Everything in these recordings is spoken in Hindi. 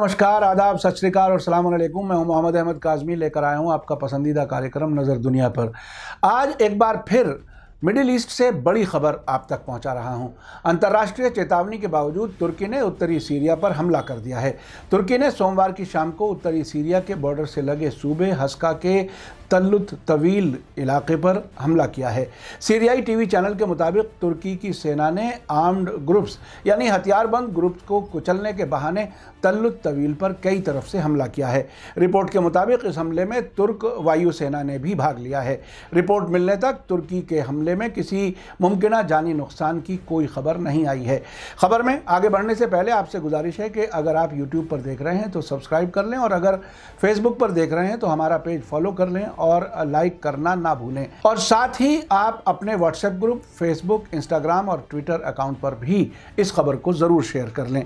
नमस्कार, आदाब, सत श्री अकाल और सलाम अलैकुम। मैं हूं मोहम्मद अहमद काज़मी, लेकर आया हूं आपका पसंदीदा कार्यक्रम नज़र दुनिया पर। आज एक बार फिर मिडिल ईस्ट से बड़ी खबर आप तक पहुंचा रहा हूं। अंतर्राष्ट्रीय चेतावनी के बावजूद तुर्की ने उत्तरी सीरिया पर हमला कर दिया है। तुर्की ने सोमवार की शाम को उत्तरी सीरिया के बॉर्डर से लगे सूबे हस्का के तल्लुत तवील इलाके पर हमला किया है। सीरियाई टीवी चैनल के मुताबिक तुर्की की सेना ने आर्म्ड ग्रुप्स यानी हथियारबंद ग्रुप्स को कुचलने के बहाने तल्लुत तवील पर कई तरफ से हमला किया है। रिपोर्ट के मुताबिक इस हमले में तुर्क वायुसेना ने भी भाग लिया है। रिपोर्ट मिलने तक तुर्की के हमले में किसी मुमकिन जानी नुकसान की कोई खबर नहीं आई है। खबर में आगे बढ़ने से पहले आपसे गुजारिश है कि अगर आप यूट्यूब पर देख रहे हैं तो सब्सक्राइब कर लें, और अगर फेसबुक पर देख रहे हैं तो हमारा पेज फॉलो कर लें और लाइक करना ना भूलें। और साथ ही आप अपने व्हाट्सएप ग्रुप, फेसबुक, इंस्टाग्राम और ट्विटर अकाउंट पर भी इस खबर को ज़रूर शेयर कर लें।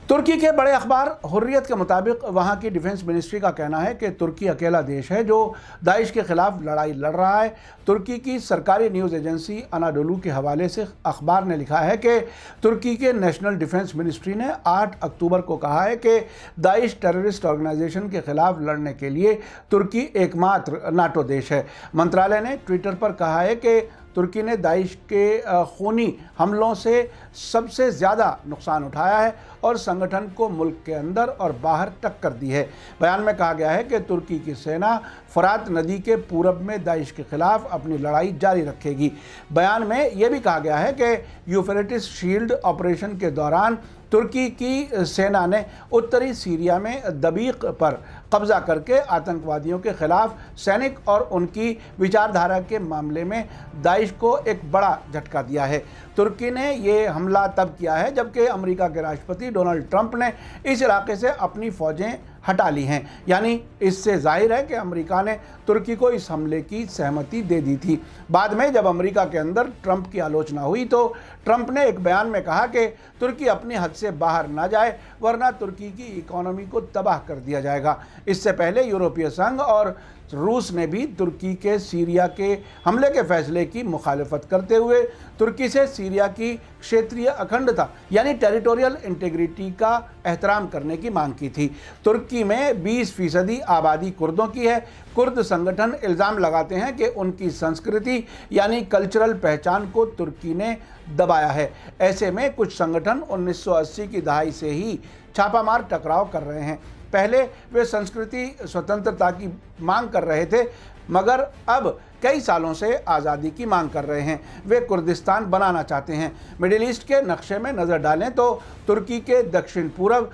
तुर्की के बड़े अखबार हुर्रियत के मुताबिक वहाँ की डिफेंस मिनिस्ट्री का कहना है कि तुर्की अकेला देश है जो दाइश के खिलाफ लड़ाई लड़ रहा है। तुर्की की सरकारी न्यूज़ एजेंसी अनाडोलू के हवाले से अखबार ने लिखा है कि तुर्की के नेशनल डिफेंस मिनिस्ट्री ने 8 अक्टूबर को कहा है कि दाइश टेररिस्ट ऑर्गेनाइजेशन के खिलाफ लड़ने के लिए तुर्की एकमात्र नाटो देश है। मंत्रालय ने ट्विटर पर कहा है कि तुर्की ने दाइश के खूनी हमलों से सबसे ज़्यादा नुकसान उठाया है और संगठन को मुल्क के अंदर और बाहर टक्कर दी है। बयान में कहा गया है कि तुर्की की सेना फरात नदी के पूरब में दाइश के खिलाफ अपनी लड़ाई जारी रखेगी। बयान में यह भी कहा गया है कि यूफ्रेटिस शील्ड ऑपरेशन के दौरान तुर्की की सेना ने उत्तरी सीरिया में दबीक पर कब्जा करके आतंकवादियों के खिलाफ सैनिक और उनकी विचारधारा के मामले में दाइश को एक बड़ा झटका दिया है। तुर्की ने ये हमला तब किया है जबकि अमेरिका के राष्ट्रपति डोनाल्ड ट्रंप ने इस इलाके से अपनी फ़ौजें हटा ली हैं। यानी इससे जाहिर है कि अमेरिका ने तुर्की को इस हमले की सहमति दे दी थी। बाद में जब अमेरिका के अंदर ट्रंप की आलोचना हुई तो ट्रंप ने एक बयान में कहा कि तुर्की अपनी हद से बाहर ना जाए, वरना तुर्की की इकोनॉमी को तबाह कर दिया जाएगा। इससे पहले यूरोपीय संघ और रूस ने भी तुर्की के सीरिया के हमले के फैसले की मुखालफत करते हुए तुर्की से सीरिया की क्षेत्रीय अखंडता यानी टेरिटोरियल इंटीग्रिटी का एहतराम करने की मांग की थी। तुर्की में 20% आबादी कुर्दों की है। कुर्द संगठन इल्ज़ाम लगाते हैं कि उनकी संस्कृति यानी कल्चरल पहचान को तुर्की ने दबाया है। ऐसे में कुछ संगठन 1980 की दहाई से ही छापामार टकराव कर रहे हैं। पहले वे संस्कृति स्वतंत्रता की मांग कर रहे थे, मगर अब कई सालों से आज़ादी की मांग कर रहे हैं। वे कुर्दिस्तान बनाना चाहते हैं। मिडिल ईस्ट के नक्शे में नज़र डालें तो तुर्की के दक्षिण पूर्व,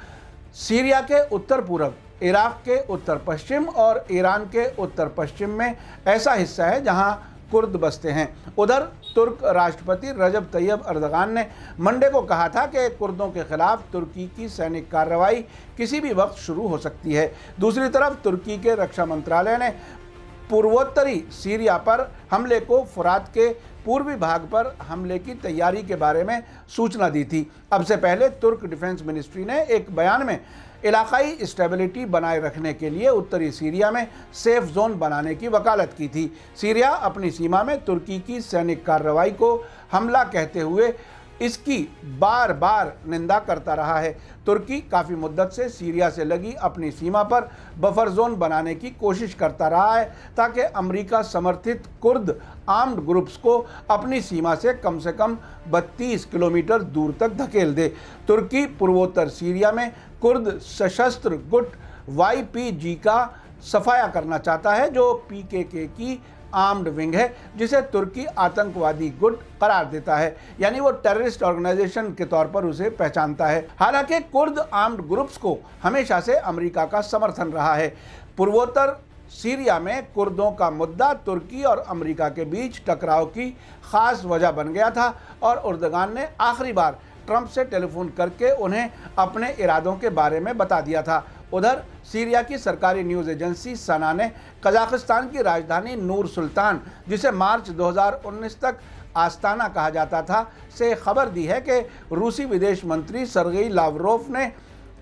सीरिया के उत्तर पूर्व, इराक के उत्तर पश्चिम और ईरान के उत्तर पश्चिम में ऐसा हिस्सा है जहां कुर्द बसते हैं। उधर तुर्क राष्ट्रपति रजब तैयब अर्दगान ने मंडे को कहा था कि कुर्दों के खिलाफ तुर्की की सैनिक कार्रवाई किसी भी वक्त शुरू हो सकती है। दूसरी तरफ तुर्की के रक्षा मंत्रालय ने पूर्वोत्तरी सीरिया पर हमले को फुरात के पूर्वी भाग पर हमले की तैयारी के बारे में सूचना दी थी। अब से पहले तुर्क डिफेंस मिनिस्ट्री ने एक बयान में इलाकाई स्टेबिलिटी बनाए रखने के लिए उत्तरी सीरिया में सेफ जोन बनाने की वकालत की थी। सीरिया अपनी सीमा में तुर्की की सैनिक कार्रवाई को हमला कहते हुए इसकी बार बार निंदा करता रहा है। तुर्की काफ़ी मुद्दत से सीरिया से लगी अपनी सीमा पर बफर जोन बनाने की कोशिश करता रहा है ताकि अमेरिका समर्थित कुर्द आर्म्ड ग्रुप्स को अपनी सीमा से कम 32 किलोमीटर दूर तक धकेल दे। तुर्की पूर्वोत्तर सीरिया में कुर्द सशस्त्र गुट YPG का सफाया करना चाहता है, जो PKK की आर्म्ड विंग है, जिसे तुर्की आतंकवादी गुट करार देता है, यानी वो टेररिस्ट ऑर्गेनाइजेशन के तौर पर उसे पहचानता है। हालांकि कुर्द आर्म्ड ग्रुप्स को हमेशा से अमेरिका का समर्थन रहा है। पूर्वोत्तर सीरिया में कुर्दों का मुद्दा तुर्की और अमेरिका के बीच टकराव की खास वजह बन गया था और अर्दगान ने आखिरी बार ट्रंप से टेलीफोन करके उन्हें अपने इरादों के बारे में बता दिया था। उधर सीरिया की सरकारी न्यूज़ एजेंसी सना ने कजाकिस्तान की राजधानी नूर सुल्तान, जिसे मार्च 2019 तक आस्ताना कहा जाता था, से खबर दी है कि रूसी विदेश मंत्री सरगेई लावरोव ने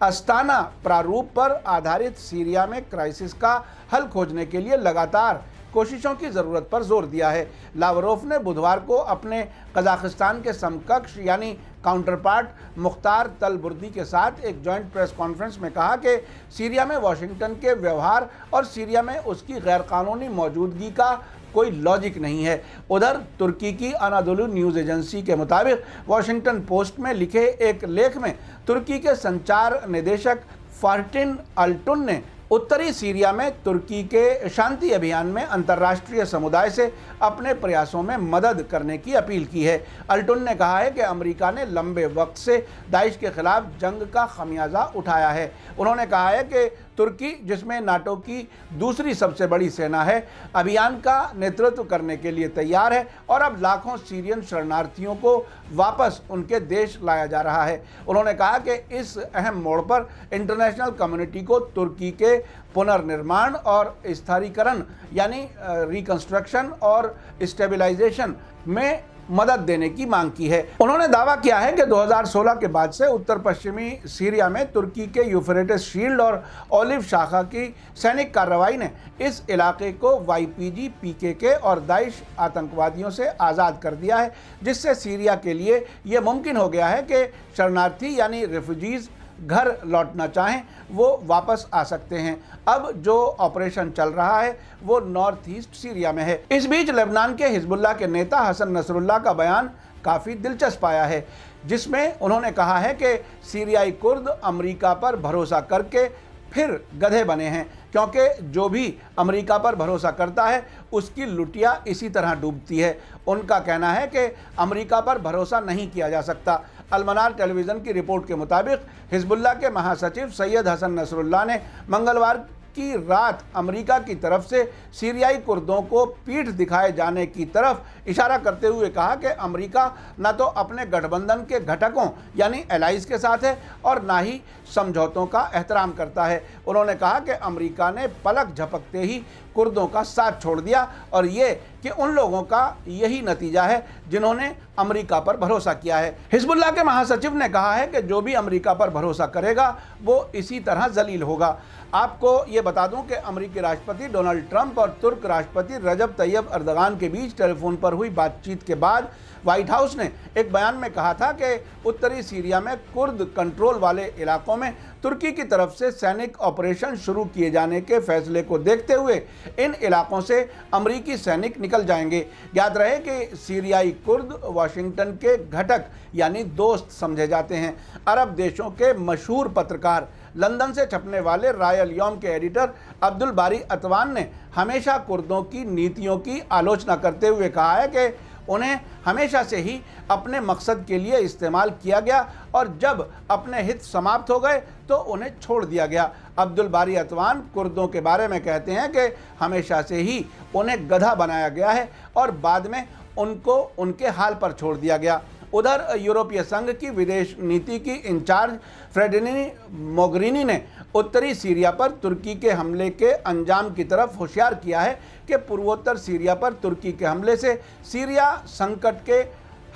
अस्ताना प्रारूप पर आधारित सीरिया में क्राइसिस का हल खोजने के लिए लगातार कोशिशों की ज़रूरत पर जोर दिया है। लावरोफ ने बुधवार को अपने कजाकिस्तान के समकक्ष यानी काउंटरपार्ट मुख्तार तलबुर्दी के साथ एक जॉइंट प्रेस कॉन्फ्रेंस में कहा कि सीरिया में वाशिंगटन के व्यवहार और सीरिया में उसकी गैरकानूनी मौजूदगी का कोई लॉजिक नहीं है। उधर तुर्की की अनादोलू न्यूज़ एजेंसी के मुताबिक वॉशिंगटन पोस्ट में लिखे एक लेख में तुर्की के संचार निदेशक फार्टिन अल्टुन ने उत्तरी सीरिया में तुर्की के शांति अभियान में अंतर्राष्ट्रीय समुदाय से अपने प्रयासों में मदद करने की अपील की है। अल्टुन ने कहा है कि अमेरिका ने लंबे वक्त से दाइश के खिलाफ जंग का खमियाजा उठाया है। उन्होंने कहा है कि तुर्की, जिसमें नाटो की दूसरी सबसे बड़ी सेना है, अभियान का नेतृत्व करने के लिए तैयार है और अब लाखों सीरियन शरणार्थियों को वापस उनके देश लाया जा रहा है। उन्होंने कहा कि इस अहम मोड़ पर इंटरनेशनल कम्युनिटी को तुर्की के पुनर्निर्माण और स्थिरीकरण यानी रिकंस्ट्रक्शन और स्टेबलाइजेशन में मदद देने की मांग की है। उन्होंने दावा किया है कि 2016 के बाद से उत्तर पश्चिमी सीरिया में तुर्की के यूफ्रेटिस शील्ड और ओलिव शाखा की सैनिक कार्रवाई ने इस इलाके को YPG, PKK और दाइश आतंकवादियों से आज़ाद कर दिया है, जिससे सीरिया के लिए ये मुमकिन हो गया है कि शरणार्थी यानी रेफ्यूजीज़ घर लौटना चाहें वो वापस आ सकते हैं। अब जो ऑपरेशन चल रहा है वो नॉर्थ ईस्ट सीरिया में है। इस बीच लेबनान के हिजबुल्लाह के नेता हसन नसरुल्लाह का बयान काफ़ी दिलचस्प आया है, जिसमें उन्होंने कहा है कि सीरियाई कुर्द अमेरिका पर भरोसा करके फिर गधे बने हैं, क्योंकि जो भी अमेरिका पर भरोसा करता है उसकी लुटिया इसी तरह डूबती है। उनका कहना है कि अमेरिका पर भरोसा नहीं किया जा सकता। अलमनार टेलीविज़न की रिपोर्ट के मुताबिक हिजबुल्लाह के महासचिव सैयद हसन नसरुल्लाह ने मंगलवार की रात अमेरिका की तरफ से सीरियाई कुर्दों को पीठ दिखाए जाने की तरफ इशारा करते हुए कहा कि अमेरिका न तो अपने गठबंधन के घटकों यानी एलाइज के साथ है और ना ही समझौतों का एहतराम करता है। उन्होंने कहा कि अमेरिका ने पलक झपकते ही कुर्दों का साथ छोड़ दिया और ये कि उन लोगों का यही नतीजा है जिन्होंने अमेरिका पर भरोसा किया है। हिजबुल्लाह के महासचिव ने कहा है कि जो भी अमेरिका पर भरोसा करेगा वो इसी तरह जलील होगा। आपको ये बता दूं कि अमेरिकी राष्ट्रपति डोनाल्ड ट्रंप और तुर्क राष्ट्रपति रजब तैयब अर्दगान के बीच टेलीफोन पर हुई बातचीत के बाद व्हाइट हाउस ने एक बयान में कहा था कि उत्तरी सीरिया में कुर्द कंट्रोल वाले इलाकों में तुर्की की तरफ से सैनिक ऑपरेशन शुरू किए जाने के फैसले को देखते हुए इन इलाकों से अमेरिकी सैनिक निकल जाएंगे। याद रहे कि सीरियाई कुर्द वाशिंगटन के घटक यानी दोस्त समझे जाते हैं। अरब देशों के मशहूर पत्रकार, लंदन से छपने वाले रायल यौम के एडिटर अब्दुल बारी अतवान ने हमेशा कुर्दों की नीतियों की आलोचना करते हुए कहा है कि उन्हें हमेशा से ही अपने मकसद के लिए इस्तेमाल किया गया और जब अपने हित समाप्त हो गए तो उन्हें छोड़ दिया गया। अब्दुल बारी अतवान कुर्दों के बारे में कहते हैं कि हमेशा से ही उन्हें गधा बनाया गया है और बाद में उनको उनके हाल पर छोड़ दिया गया। उधर यूरोपीय संघ की विदेश नीति की इंचार्ज फेडेरिका मोगेरिनी ने उत्तरी सीरिया पर तुर्की के हमले के अंजाम की तरफ होशियार किया है कि पूर्वोत्तर सीरिया पर तुर्की के हमले से सीरिया संकट के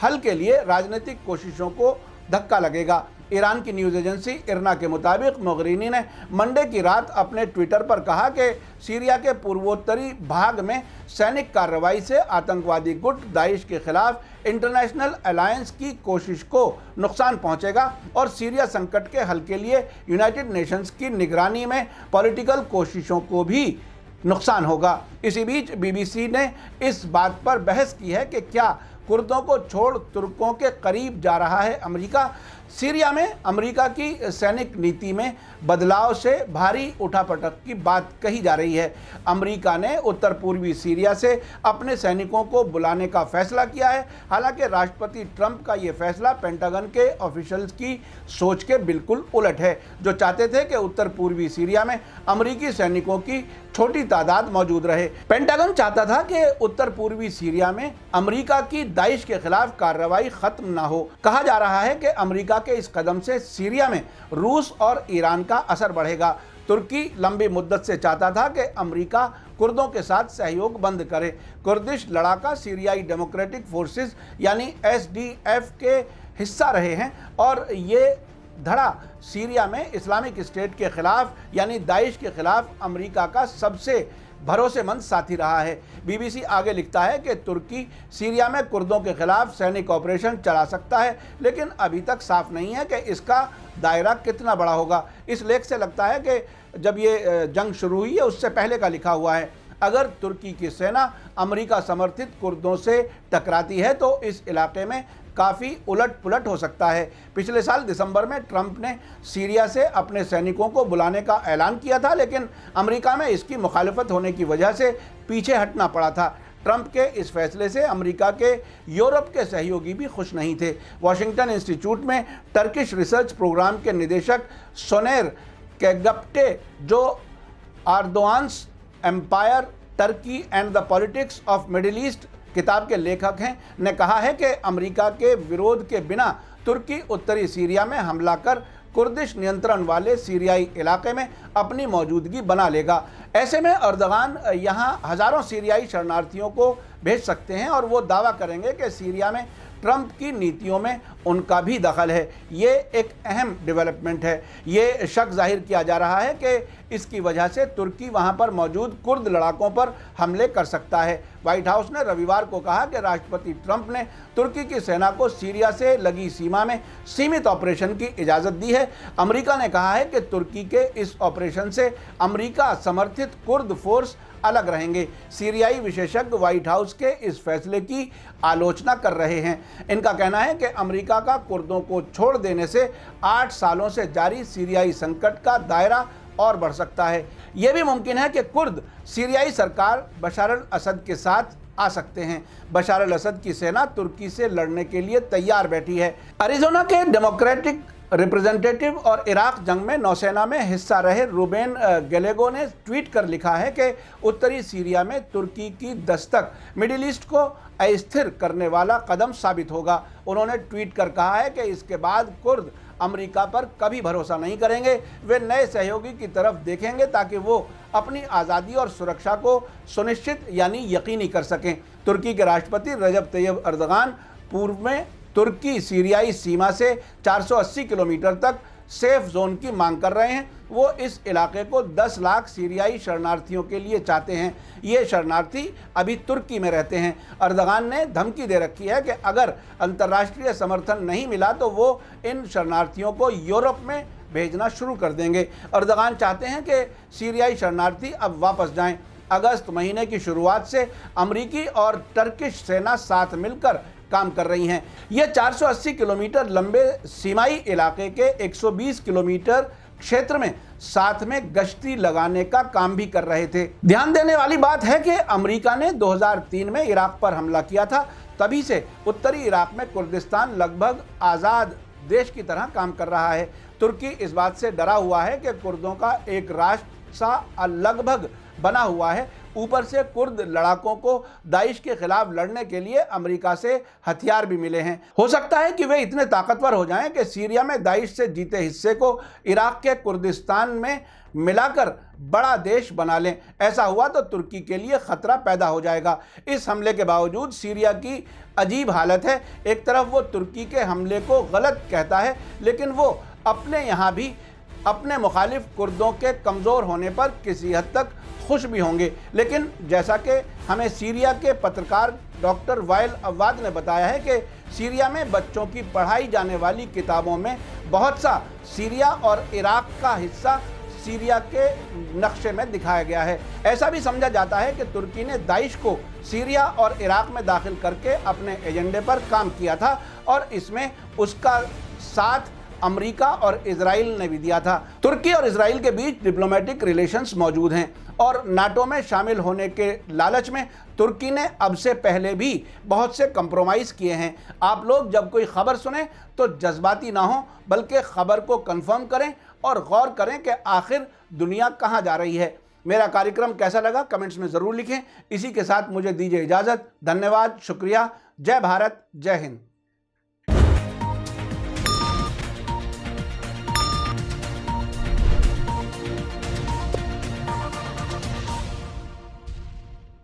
हल के लिए राजनीतिक कोशिशों को धक्का लगेगा। ईरान की न्यूज़ एजेंसी इरना के मुताबिक मोगेरिनी ने मंडे की रात अपने ट्विटर पर कहा कि सीरिया के पूर्वोत्तरी भाग में सैनिक कार्रवाई से आतंकवादी गुट दाइश के खिलाफ इंटरनेशनल अलायंस की कोशिश को नुकसान पहुंचेगा और सीरिया संकट के हल के लिए यूनाइटेड नेशंस की निगरानी में पॉलिटिकल कोशिशों को भी नुकसान होगा। इसी बीच बीबीसी ने इस बात पर बहस की है कि क्या कुर्दों को छोड़ तुर्कों के करीब जा रहा है अमेरिका। सीरिया में अमेरिका की सैनिक नीति में बदलाव से भारी उठापटक की बात कही जा रही है। अमेरिका ने उत्तर पूर्वी सीरिया से अपने सैनिकों को बुलाने का फैसला किया है। हालांकि राष्ट्रपति ट्रंप का ये फैसला पेंटागन के ऑफिशियल्स की सोच के बिल्कुल उलट है, जो चाहते थे कि उत्तर पूर्वी सीरिया में अमेरिकी सैनिकों की छोटी तादाद मौजूद रहे। पेंटागन चाहता था कि उत्तर पूर्वी सीरिया में अमेरिका की दाइश के खिलाफ कार्रवाई खत्म ना हो। कहा जा रहा है कि अमेरिका के इस कदम से सीरिया में रूस और ईरान का असर बढ़ेगा। तुर्की लंबी मुद्दत से चाहता था कि अमेरिका कुर्दों के साथ सहयोग बंद करे। कुर्दिश लड़ाका सीरियाई डेमोक्रेटिक फोर्सेस यानी SDF के हिस्सा रहे हैं और ये धड़ा सीरिया में इस्लामिक स्टेट के खिलाफ यानी दाइश के खिलाफ अमेरिका का सबसे भरोसेमंद साथी रहा है। बीबीसी आगे लिखता है कि तुर्की सीरिया में कुर्दों के खिलाफ सैनिक ऑपरेशन चला सकता है, लेकिन अभी तक साफ नहीं है कि इसका दायरा कितना बड़ा होगा। इस लेख से लगता है कि जब ये जंग शुरू हुई है उससे पहले का लिखा हुआ है। अगर तुर्की की सेना अमेरिका समर्थित कुर्दों से टकराती है तो इस इलाके में काफ़ी उलट पुलट हो सकता है। पिछले साल दिसंबर में ट्रंप ने सीरिया से अपने सैनिकों को बुलाने का ऐलान किया था, लेकिन अमेरिका में इसकी मुखालिफत होने की वजह से पीछे हटना पड़ा था। ट्रंप के इस फैसले से अमेरिका के यूरोप के सहयोगी भी खुश नहीं थे। वॉशिंगटन इंस्टीट्यूट में टर्किश रिसर्च प्रोग्राम के निदेशक सोनेर कैगप्टे, जो Erdogan's empire, Turkey and the politics of middle east किताब के लेखक हैं, ने कहा है कि अमेरिका के विरोध के बिना तुर्की उत्तरी सीरिया में हमला कर कुर्दिश नियंत्रण वाले सीरियाई इलाके में अपनी मौजूदगी बना लेगा। ऐसे में अर्दगान यहाँ हज़ारों सीरियाई शरणार्थियों को भेज सकते हैं और वो दावा करेंगे कि सीरिया में ट्रंप की नीतियों में उनका भी दखल है। ये एक अहम डेवलपमेंट है। ये शक जाहिर किया जा रहा है कि इसकी वजह से तुर्की वहां पर मौजूद कुर्द लड़ाकों पर हमले कर सकता है। व्हाइट हाउस ने रविवार को कहा कि राष्ट्रपति ट्रंप ने तुर्की की सेना को सीरिया से लगी सीमा में सीमित ऑपरेशन की इजाज़त दी है। अमेरिका ने कहा है कि तुर्की के इस ऑपरेशन से अमेरिका समर्थित कुर्द फोर्स अलग रहेंगे। सीरियाई विशेषज्ञ व्हाइट हाउस के इस फैसले की आलोचना कर रहे हैं। इनका कहना है कि अमेरिका का कुर्दों को छोड़ देने से 8 सालों से जारी सीरियाई संकट का दायरा और बढ़ सकता है। यह भी मुमकिन है कि कुर्द सीरियाई सरकार बशर अल असद के साथ आ सकते हैं। बशर अल असद की सेना तुर्की से लड़ने के लिए तैयार बैठी है। अरिजोना के डेमोक्रेटिक रिप्रेजेंटेटिव और इराक जंग में नौसेना में हिस्सा रहे रूबेन गैलेगो ने ट्वीट कर लिखा है कि उत्तरी सीरिया में तुर्की की दस्तक मिडिल ईस्ट को अस्थिर करने वाला कदम साबित होगा। उन्होंने ट्वीट कर कहा है कि इसके बाद कुर्द अमेरिका पर कभी भरोसा नहीं करेंगे। वे नए सहयोगी की तरफ देखेंगे ताकि वो अपनी आज़ादी और सुरक्षा को सुनिश्चित यानी यकीनी कर सकें। तुर्की के राष्ट्रपति रजब तैयब अर्दगान पूर्व में तुर्की सीरियाई सीमा से 480 किलोमीटर तक सेफ जोन की मांग कर रहे हैं। वो इस इलाके को 10 लाख सीरियाई शरणार्थियों के लिए चाहते हैं। ये शरणार्थी अभी तुर्की में रहते हैं। अर्दगान ने धमकी दे रखी है कि अगर अंतर्राष्ट्रीय समर्थन नहीं मिला तो वो इन शरणार्थियों को यूरोप में भेजना शुरू कर देंगे। अर्दगान चाहते हैं कि सीरियाई शरणार्थी अब वापस जाएं। अगस्त महीने की शुरुआत से अमरीकी और टर्किश सेना साथ मिलकर काम कर रही हैं। ये 480 किलोमीटर लंबे सीमाई इलाके के 120 किलोमीटर क्षेत्र में साथ में गश्ती लगाने का काम भी कर रहे थे। ध्यान देने वाली बात है कि अमेरिका ने 2003 में इराक पर हमला किया था। तभी से उत्तरी इराक में कुर्दिस्तान लगभग आज़ाद देश की तरह काम कर रहा है। तुर्की इस बात से डरा हुआ है कि कुर्दों का एक राष्ट्र सा लगभग बना हुआ है। ऊपर से कुर्द लड़ाकों को दाइश के खिलाफ लड़ने के लिए अमेरिका से हथियार भी मिले हैं। हो सकता है कि वे इतने ताकतवर हो जाएं कि सीरिया में दाइश से जीते हिस्से को इराक के कुर्दिस्तान में मिलाकर बड़ा देश बना लें। ऐसा हुआ तो तुर्की के लिए खतरा पैदा हो जाएगा। इस हमले के बावजूद सीरिया की अजीब हालत है। एक तरफ वो तुर्की के हमले को गलत कहता है, लेकिन वो अपने यहाँ भी अपने मुखालिफ कुर्दों के कमज़ोर होने पर किसी हद तक खुश भी होंगे। लेकिन जैसा कि हमें सीरिया के पत्रकार डॉक्टर वाइल अव्वाद ने बताया है कि सीरिया में बच्चों की पढ़ाई जाने वाली किताबों में बहुत सा सीरिया और इराक का हिस्सा सीरिया के नक्शे में दिखाया गया है। ऐसा भी समझा जाता है कि तुर्की ने दाइश को सीरिया और इराक में दाखिल करके अपने एजेंडे पर काम किया था और इसमें उसका साथ अमेरिका और इजराइल ने भी दिया था। तुर्की और इजराइल के बीच डिप्लोमेटिक रिलेशंस मौजूद हैं और नाटो में शामिल होने के लालच में तुर्की ने अब से पहले भी बहुत से कंप्रोमाइज़ किए हैं। आप लोग जब कोई खबर सुने तो जज्बाती ना हो, बल्कि खबर को कंफर्म करें और गौर करें कि आखिर दुनिया कहाँ जा रही है। मेरा कार्यक्रम कैसा लगा कमेंट्स में ज़रूर लिखें। इसी के साथ मुझे दीजिए इजाज़त। धन्यवाद, शुक्रिया। जय भारत, जय हिंद।